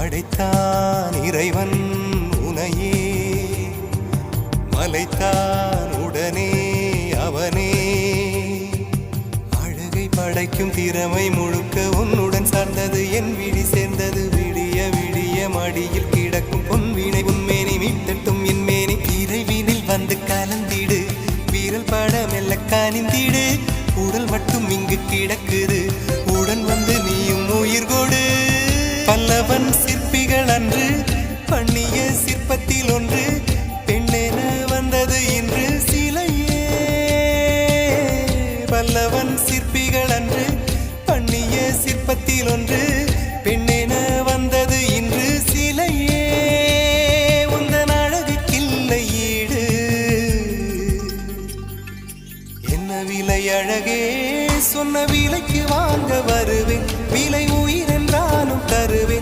படைத்தான் இறைவன் உனையே, மலைத்தான் உடனே அவனே. அழகை படைக்கும் திறமை முழுக்க உன்னுடன் சார்ந்தது, என் விழி சேர்ந்தது. விடிய விடிய மடியில் கிடக்கும் பொன்வினை உன்மேனி மீட்டட்டும் என் மேனி. இறைவினில் வந்து கலந்திடு, வீரல் பட மெல்ல காணிந்திடு. உடல் மட்டும் இங்கு கிடக்குது, உடன் வந்து நீயும் உயிர் கொடு. பல்லவன் சிற்பிகள் அன்று பண்ணிய சிற்பத்தில் ஒன்று, பெண்ணென வந்தது இன்று சிலையே. பல்லவன் சிற்பிகள் அன்று பண்ணிய சிற்பத்தில் ஒன்று, பெண்ணென வந்தது இன்று சிலையே. உந்தன் அழகுக்கில்லை ஈடு, என்ன விலை அழகே, சொன்ன விலைக்கு வாங்க வருவேன். விலை உயிர் என்றாலும் தரு